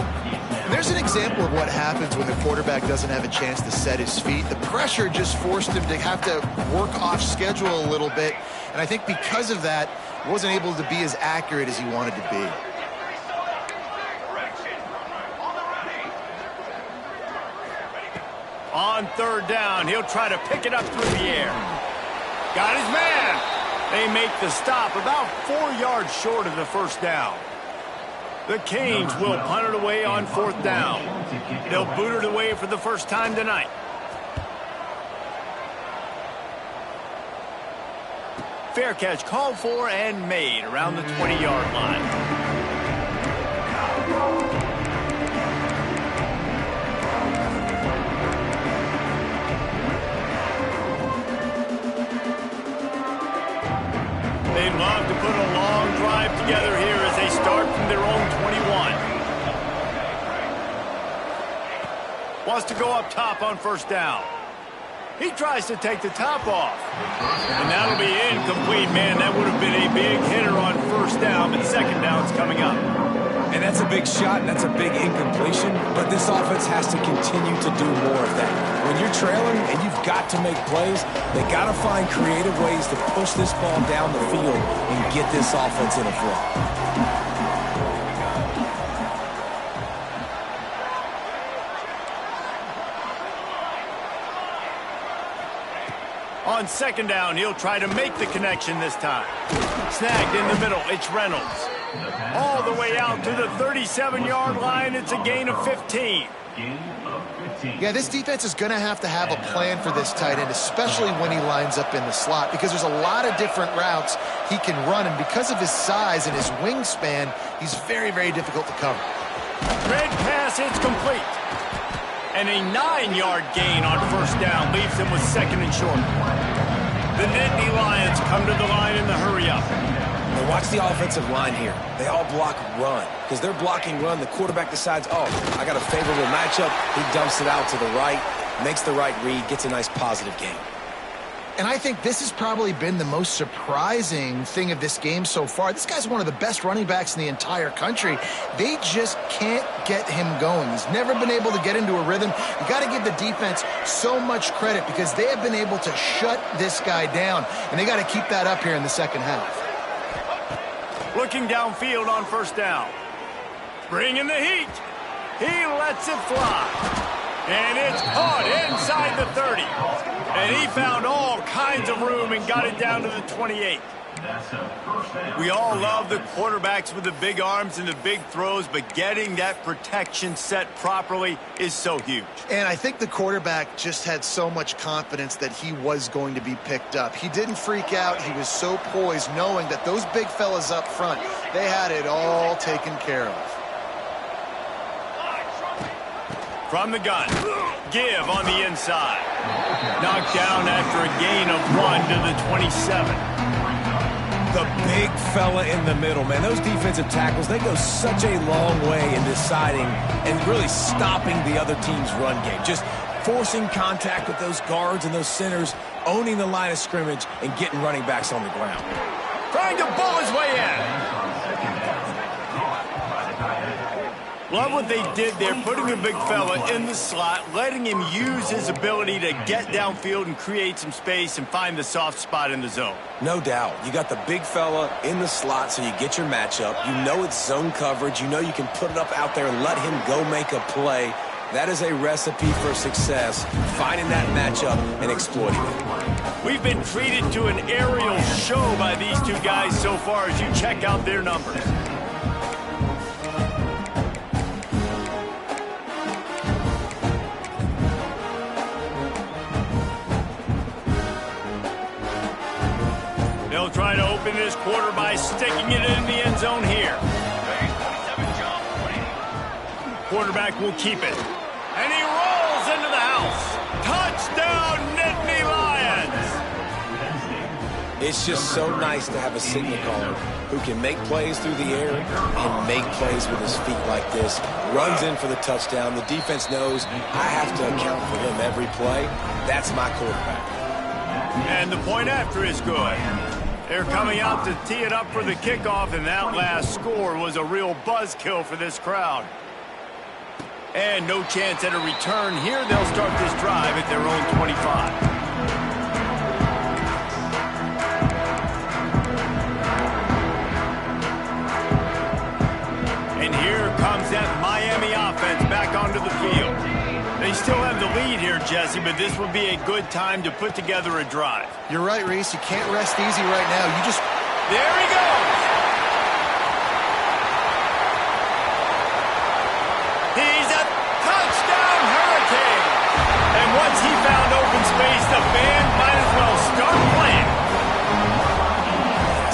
Speaker 2: There's an example of what happens when the quarterback doesn't have a chance to set his feet. The pressure just forced him to have to work off schedule a little bit. And I think because of that, he wasn't able to be as accurate as he wanted to be.
Speaker 1: On third down, he'll try to pick it up through the air. Got his man. They make the stop about 4 yards short of the first down. The Canes will punt it away on 4th down. They'll boot it away for the first time tonight. Fair catch called for and made around the 20-yard line. They'd love to put a long drive together here as they start from their own 21. Wants to go up top on 1st down. He tries to take the top off. And that'll be incomplete, man. That would have been a big hitter on 1st down, but 2nd down's coming up.
Speaker 3: And that's a big shot, and that's a big incompletion, but this offense has to continue to do more of that. When you're trailing and you've got to make plays, they got to find creative ways to push this ball down the field and get this offense in a flow.
Speaker 1: On 2nd down, he'll try to make the connection this time. Snagged in the middle, it's Reynolds. All the way out to the 37-yard line, it's a gain of 15.
Speaker 2: Yeah, this defense is going to have a plan for this tight end, especially when he lines up in the slot, because there's a lot of different routes he can run, and because of his size and his wingspan, he's very, very difficult to cover.
Speaker 1: Red pass, it's complete. And a 9-yard gain on 1st down leaves them with 2nd and short. The Nittany Lions come to the line in the hurry-up.
Speaker 3: Now watch the offensive line here. They all block run. Because they're blocking run, the quarterback decides, oh, I got a favorable matchup. He dumps it out to the right, makes the right read, gets a nice positive gain.
Speaker 2: And I think this has probably been the most surprising thing of this game so far. This guy's one of the best running backs in the entire country. They just can't get him going. He's never been able to get into a rhythm. You got to give the defense so much credit because they have been able to shut this guy down, and they got to keep that up here in the 2nd half.
Speaker 1: Looking downfield on 1st down. Bringing the heat. He lets it fly. And it's caught inside the 30. And he found all kinds of room and got it down to the 28. We all love the quarterbacks with the big arms and the big throws, but getting that protection set properly is so huge.
Speaker 2: And I think the quarterback just had so much confidence that he was going to be picked up. He didn't freak out. He was so poised, knowing that those big fellas up front, they had it all taken care of.
Speaker 1: From the gun, give on the inside. Knocked down after a gain of 1 to the 27.
Speaker 3: The big fella in the middle, man. Those defensive tackles, they go such a long way in deciding and really stopping the other team's run game. Just forcing contact with those guards and those centers, owning the line of scrimmage, and getting running backs on the ground.
Speaker 1: Trying to bull his way in. Love what they did there, putting a big fella in the slot, letting him use his ability to get downfield and create some space and find the soft spot in the zone.
Speaker 3: No doubt. You got the big fella in the slot so you get your matchup. You know it's zone coverage. You know you can put it up out there and let him go make a play. That is a recipe for success, finding that matchup and exploiting it.
Speaker 1: We've been treated to an aerial show by these two guys so far as you check out their numbers. They'll try to open this quarter by sticking it in the end zone here. Quarterback will keep it. And he rolls into the house. Touchdown, Nittany Lions!
Speaker 3: It's just so nice to have a signal caller who can make plays through the air and make plays with his feet like this. Runs in for the touchdown. The defense knows I have to account for him every play. That's my quarterback.
Speaker 1: And the point after is good. They're coming out to tee it up for the kickoff, and that last score was a real buzzkill for this crowd. And no chance at a return here. They'll start this drive at their own 25. And here comes that Miami offense back onto the field. They still have the lead here, Jesse, but this would be a good time to put together a drive.
Speaker 2: You're right, Reese. You can't rest easy right now. You just...
Speaker 1: There he goes! He's a touchdown Hurricane! And once he found open space, the band might as well start playing.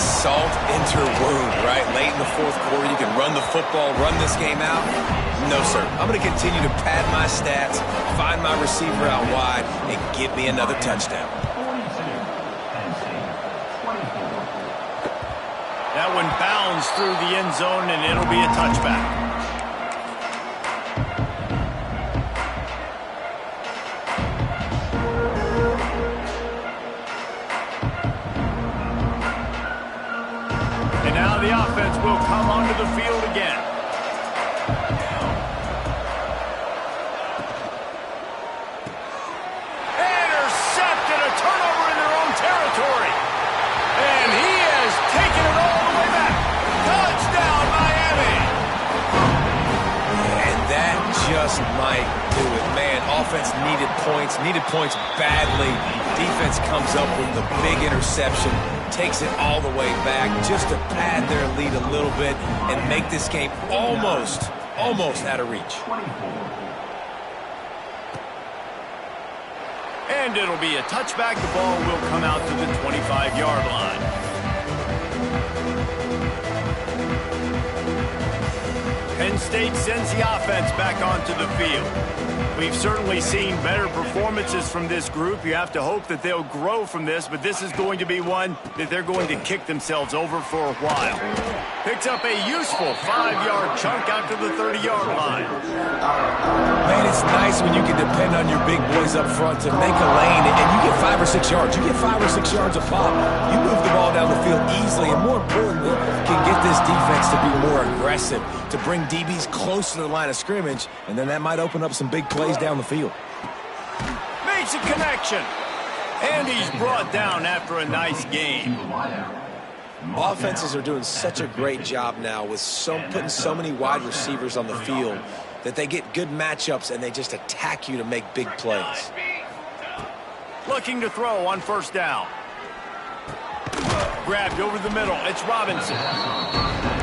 Speaker 3: Salt into her wound, right? Late in the fourth quarter, you can run the football, run this game out. No, sir. I'm going to continue to pad my stats, find my receiver out wide, and give me another touchdown.
Speaker 1: That one bounds through the end zone, and it'll be a touchback. And now the offense will come onto the field again. Intercepted, a turnover in their own territory. And he has taken it all the way back. Touchdown, Miami.
Speaker 3: And that just might do it. Man, offense needed points badly. Defense comes up with the big interception, takes it all the way back just to pad their lead a little bit and make this game almost out of reach.
Speaker 1: And it'll be a touchback. The ball will come out to the 25-yard line. Penn State sends the offense back onto the field. We've certainly seen better performances from this group. You have to hope that they'll grow from this, but this is going to be one that they're going to kick themselves over for a while. Picks up a useful 5-yard chunk out to the 30-yard line.
Speaker 3: Man, it's nice when you can depend on your big boys up front to make a lane, and you get 5 or 6 yards. You get 5 or 6 yards a pop. You move the ball down the field easily, and more importantly, can get this defense to be more aggressive, to bring DBs close to the line of scrimmage, and then that might open up some big plays down the field.
Speaker 1: Makes a connection. And he's brought down after a nice game.
Speaker 3: Offenses are doing such a great job now with putting so many wide receivers on the field that they get good matchups and they just attack you to make big plays.
Speaker 1: Looking to throw on first down. Grabbed over the middle. It's Robinson.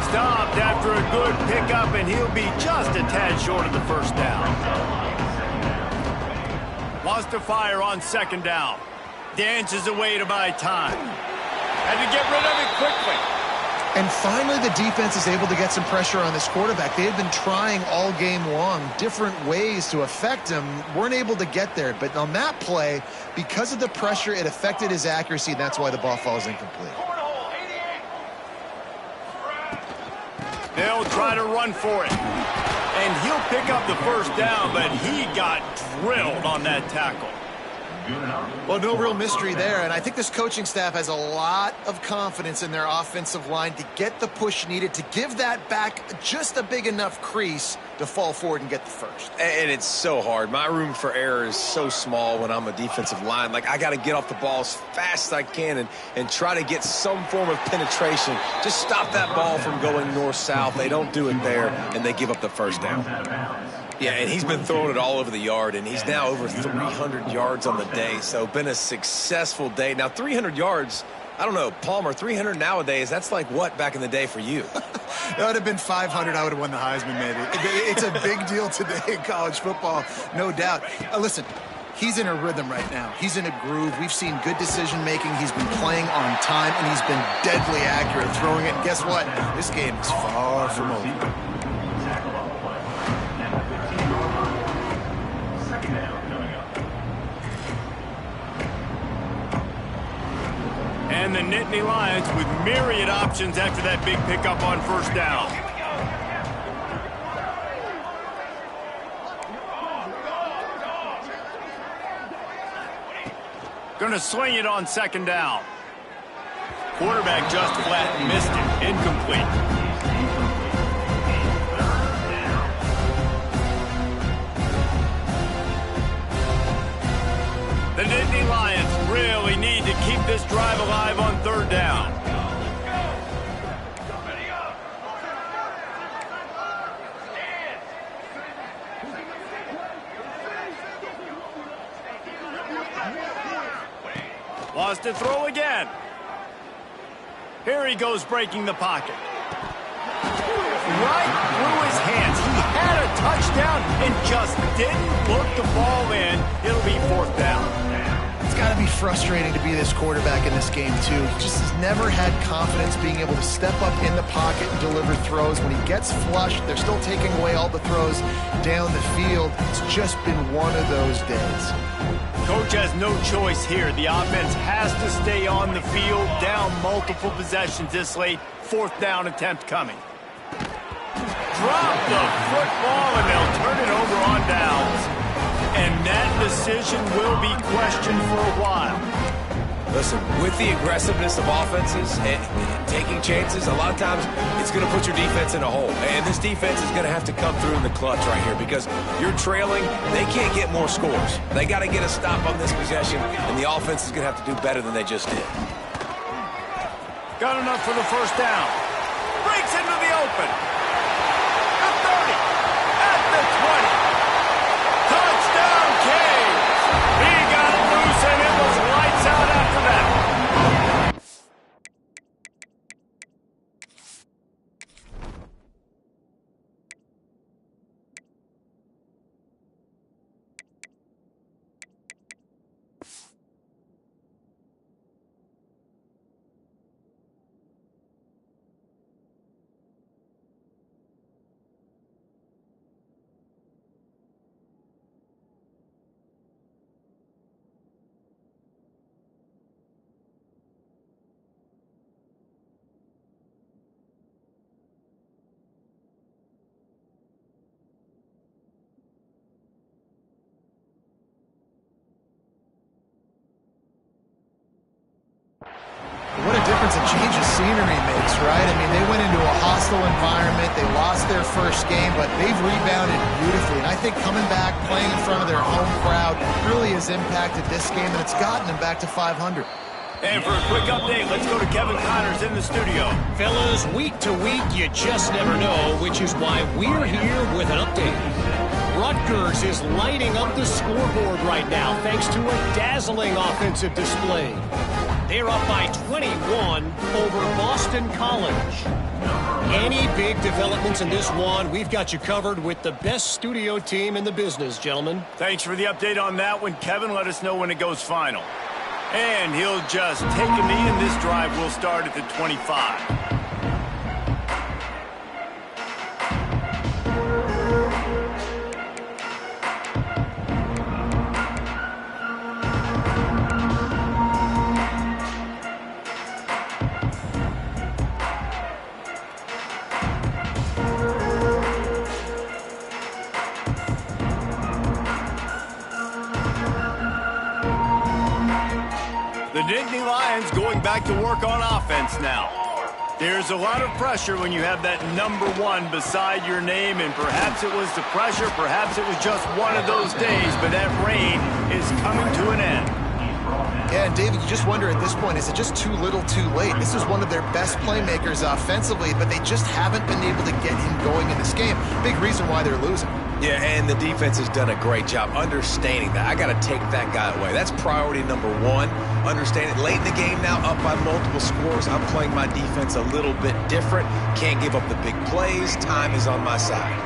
Speaker 1: Stopped after a good pickup, and he'll be just a tad short of the first down. Wants to fire on second down. Dances away to buy time. Had to get rid of it quickly.
Speaker 2: And finally, the defense is able to get some pressure on this quarterback. They had been trying all game long different ways to affect him. Weren't able to get there. But on that play, because of the pressure, it affected his accuracy, and that's why the ball falls incomplete.
Speaker 1: They'll try to run for it. And he'll pick up the first down, but he got drilled on that tackle.
Speaker 2: Well, no real mystery there, and I think this coaching staff has a lot of confidence in their offensive line to get the push needed to give that back just a big enough crease to fall forward and get the first.
Speaker 3: And it's so hard. My room for error is so small when I'm a defensive line. Like, I got to get off the ball as fast as I can and try to get some form of penetration. Just stop that ball from going north-south. They don't do it there, and they give up the first down. Yeah, and he's been throwing it all over the yard, and he's now over 300 yards on the day, so been a successful day. Now, 300 yards, I don't know, Palmer, 300 nowadays, that's like what back in the day for you?
Speaker 2: That would have been 500. I would have won the Heisman, maybe. It's a big deal today in college football, no doubt. Listen, he's in a rhythm right now. He's in a groove. We've seen good decision-making. He's been playing on time, and he's been deadly accurate throwing it. And guess what? This game is far from over.
Speaker 1: And the Nittany Lions with myriad options after that big pickup on first down. Gonna swing it on second down. Quarterback just flat missed it. Incomplete. The Nittany Lions really need to keep this drive alive on third down. Wants to throw again. Here he goes breaking the pocket. Right through his hands. He had a touchdown and just didn't put the ball in. It'll be 4th down.
Speaker 2: It's got to be frustrating to be this quarterback in this game, too. He just has never had confidence being able to step up in the pocket and deliver throws. When he gets flushed, they're still taking away all the throws down the field. It's just been one of those days.
Speaker 1: Coach has no choice here. The offense has to stay on the field, down multiple possessions this late. 4th down attempt coming. Drop the football, and they'll turn it over on downs. And that decision will be questioned for a while.
Speaker 3: Listen, with the aggressiveness of offenses and taking chances, a lot of times it's going to put your defense in a hole. And this defense is going to have to come through in the clutch right here because you're trailing. They can't get more scores. They got to get a stop on this possession, and the offense is going to have to do better than they just did.
Speaker 1: Got enough for the 1st down. Breaks into the open. The 30. At the 20. Touchdown, Canes. He got loose, and it was lights out after that.
Speaker 2: What a difference a change of scenery makes, right? I mean, they went into a hostile environment. They lost their first game, but they've rebounded beautifully. And I think coming back, playing in front of their home crowd really has impacted this game, and it's gotten them back to 500.
Speaker 1: And for a quick update, let's go to Kevin Connors in the studio.
Speaker 5: Fellas, week to week, you just never know, which is why we're here with an update. Rutgers is lighting up the scoreboard right now thanks to a dazzling offensive display. They're up by 21 over Boston College. Any big developments in this one, we've got you covered with the best studio team in the business, gentlemen.
Speaker 1: Thanks for the update on that one, Kevin. Let us know when it goes final. And he'll just take a knee, and this drive will start at the 25. The Nittany Lions going back to work on offense now. There's a lot of pressure when you have that number 1 beside your name, and perhaps it was the pressure, perhaps it was just one of those days, but that reign is coming to an end.
Speaker 2: Yeah, and David, you just wonder at this point, is it just too little too late? This is one of their best playmakers offensively, but they just haven't been able to get him going in this game. Big reason why they're losing.
Speaker 3: Yeah, and the defense has done a great job understanding that. I got to take that guy away. That's priority number 1. Understand it. Late in the game now, up by multiple scores. I'm playing my defense a little bit different. Can't give up the big plays. Time is on my side.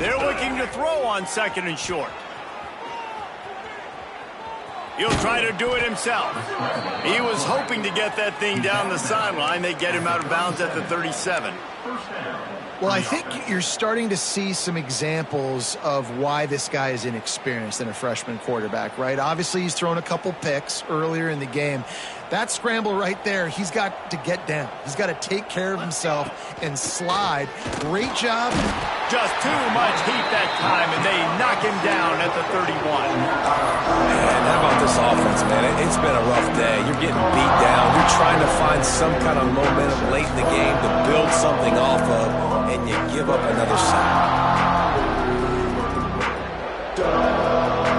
Speaker 1: They're looking to throw on 2nd and short. He'll try to do it himself. He was hoping to get that thing down the sideline. They get him out of bounds at the 37.
Speaker 2: Well, I think you're starting to see some examples of why this guy is inexperienced in a freshman quarterback, right? Obviously, he's thrown a couple picks earlier in the game. That scramble right there, he's got to get down. He's got to take care of himself and slide. Great job.
Speaker 1: Just too much heat that time, and they knock him down at the 31.
Speaker 3: Man, how about this offense, man? It's been a rough day. You're getting beat down. You're trying to find some kind of momentum late in the game to build something off of, and you give up another sack.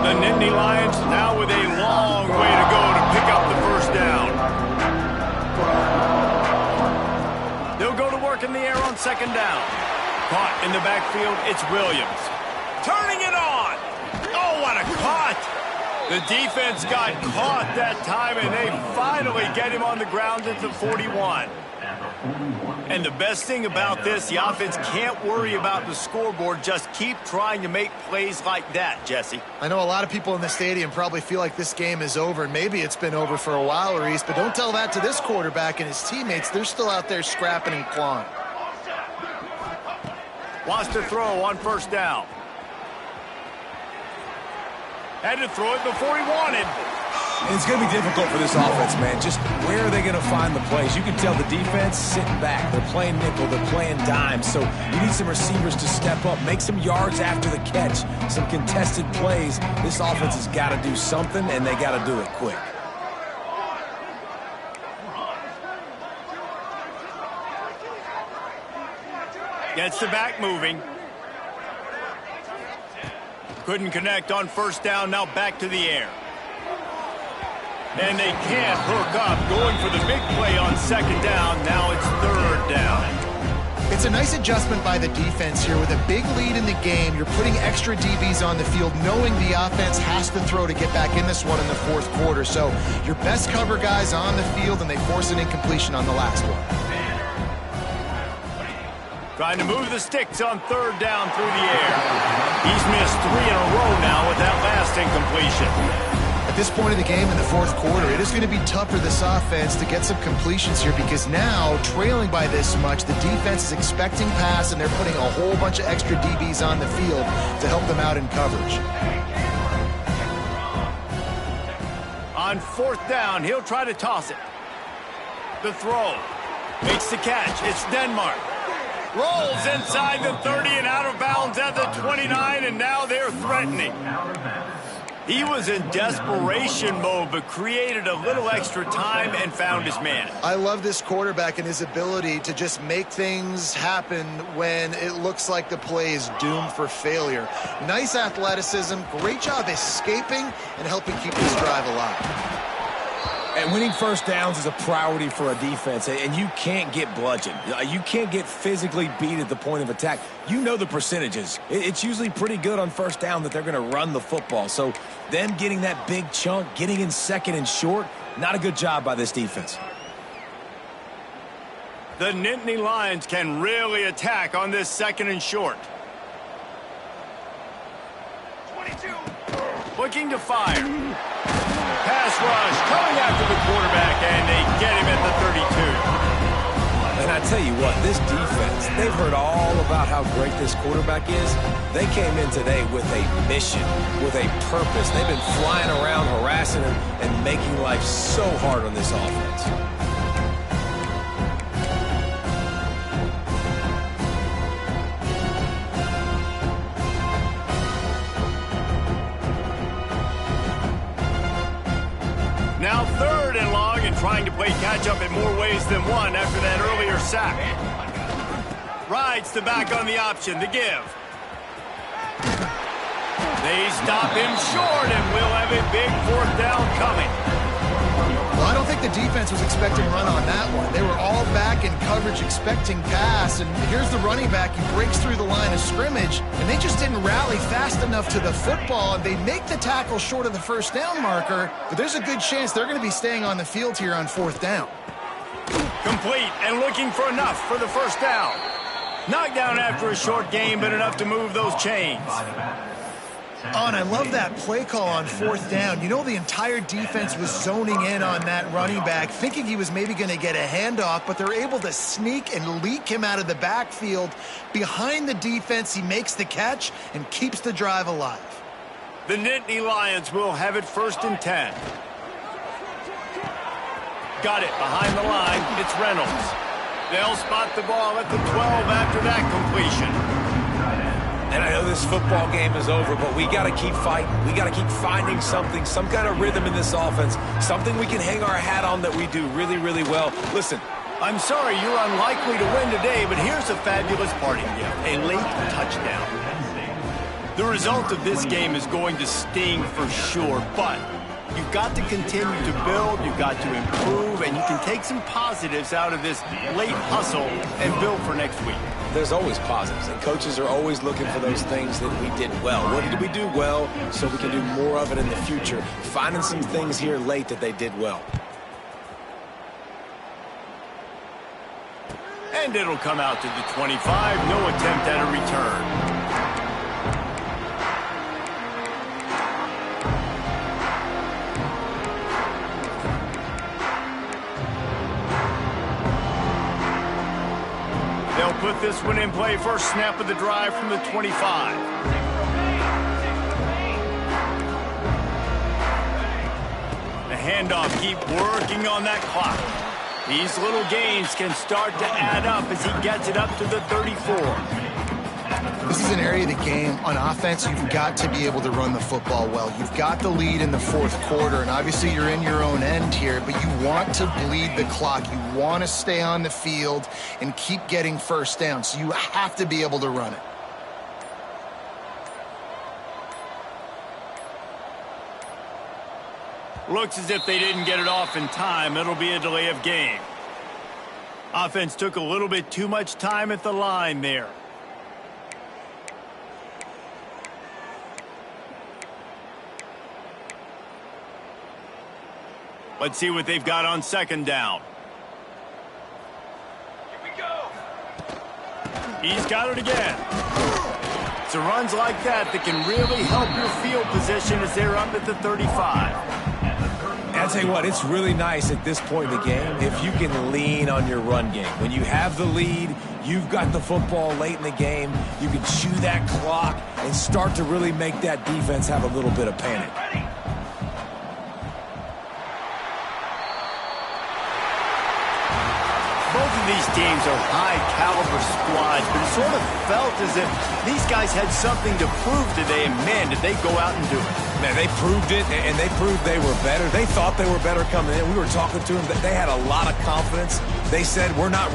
Speaker 1: The Nittany Lions now with a long way to go to pick up the 1st down. They'll go to work in the air on 2nd down. Caught in the backfield, it's Williams. Turning it on. Oh, what a cut. The defense got caught that time, and they finally get him on the ground at the 41. And the best thing about this, the offense can't worry about the scoreboard. Just keep trying to make plays like that, Jesse.
Speaker 2: I know a lot of people in the stadium probably feel like this game is over, and maybe it's been over for a while, Reese, but don't tell that to this quarterback and his teammates. They're still out there scrapping and clawing.
Speaker 1: Wants to throw on first down. Had to throw it before he wanted.
Speaker 3: And it's going to be difficult for this offense, man. Just where are they going to find the plays? You can tell the defense sitting back. They're playing nickel. They're playing dime. So you need some receivers to step up, make some yards after the catch, some contested plays. This offense has got to do something, and they got to do it quick.
Speaker 1: Gets the back moving. Couldn't connect on first down. Now back to the air. And they can't hook up. Going for the big play on second down. Now it's third down.
Speaker 2: It's a nice adjustment by the defense here. With a big lead in the game, you're putting extra DBs on the field, knowing the offense has to throw to get back in this one in the fourth quarter. So your best cover guys on the field, and they force an incompletion on the last one.
Speaker 1: Trying to move the sticks on third down through the air. He's missed 3 in a row now with that last incompletion.
Speaker 2: At this point of the game in the fourth quarter, it is going to be tough for this offense to get some completions here, because now, trailing by this much, the defense is expecting pass, and they're putting a whole bunch of extra DBs on the field to help them out in coverage.
Speaker 1: On fourth down, he'll try to toss it. The throw. Makes the catch. It's Denmark. Rolls inside the 30 and out of bounds at the 29, and now they're threatening. He was in desperation mode, but created a little extra time and found his man.
Speaker 2: I love this quarterback and his ability to just make things happen when it looks like the play is doomed for failure. Nice athleticism, great job escaping and helping keep this drive alive.
Speaker 3: And winning first downs is a priority for a defense, and you can't get bludgeoned. You can't get physically beat at the point of attack. You know the percentages. It's usually pretty good on first down that they're going to run the football. So them getting that big chunk, getting in second and short, not a good job by this defense.
Speaker 1: The Nittany Lions can really attack on this second and short. 22. Looking to fire. Pass rush coming after the quarterback, and they get him at the 32.
Speaker 3: And I tell you what, this defense, they've heard all about how great this quarterback is. They came in today with a mission, with a purpose. They've been flying around, harassing him, and making life so hard on this offense.
Speaker 1: Now third and long, and trying to play catch-up in more ways than one after that earlier sack. Rides the back on the option, the give. They stop him short, and we'll have a big fourth down coming.
Speaker 2: Well, I don't think the defense was expecting run on that one. They were all back in coverage expecting pass, and here's the running back. He breaks through the line of scrimmage, and they just didn't rally fast enough to the football, and they make the tackle short of the first down marker, but there's a good chance they're going to be staying on the field here on fourth down.
Speaker 1: Complete and looking for enough for the first down. Knocked down after a short game, but enough to move those chains.
Speaker 2: Oh, and I love that play call on fourth down. You know, the entire defense was zoning in on that running back, thinking he was maybe going to get a handoff, but they're able to sneak and leak him out of the backfield. Behind the defense, he makes the catch and keeps the drive alive.
Speaker 1: The Nittany Lions will have it first and 10. Got it behind the line. It's Reynolds. They'll spot the ball at the 12 after that completion.
Speaker 3: And I know this football game is over, but we got to keep fighting. We got to keep finding something, some kind of rhythm in this offense, something we can hang our hat on that we do really, really well. Listen,
Speaker 1: I'm sorry you're unlikely to win today, but here's a fabulous parting gift, a late touchdown. The result of this game is going to sting for sure, but You've got to continue to build, you've got to improve, and you can take some positives out of this late hustle and build for next week.
Speaker 3: There's always positives, and coaches are always looking for those things that we did well. What did we do well so we can do more of it in the future? Finding some things here late that they did well.
Speaker 1: And it'll come out to the 25. No attempt at a return. They'll put this one in play. First snap of the drive from the 25. The handoff, keep working on that clock. These little gains can start to add up as he gets it up to the 34.
Speaker 2: This is an area of the game on offense you've got to be able to run the football well. You've got the lead in the fourth quarter, and obviously you're in your own end here, but you want to bleed the clock. You want to stay on the field and keep getting first down, so you have to be able to run it.
Speaker 1: Looks as if they didn't get it off in time. It'll be a delay of game. Offense took a little bit too much time at the line there. Let's see what they've got on second down.
Speaker 3: Here we go.
Speaker 1: He's got it again. It's the runs like that that can really help your field position as they're up at the 35.
Speaker 3: I'll tell you what, it's really nice at this point in the game if you can lean on your run game. When you have the lead, you've got the football late in the game, you can chew that clock and start to really make that defense have a little bit of panic.
Speaker 1: Both of these teams are high-caliber squads, but it sort of felt as if these guys had something to prove today, and man, did they go out and do it.
Speaker 3: Man, they proved it, and they proved they were better. They thought they were better coming in. We were talking to them. They had a lot of confidence. They said, we're not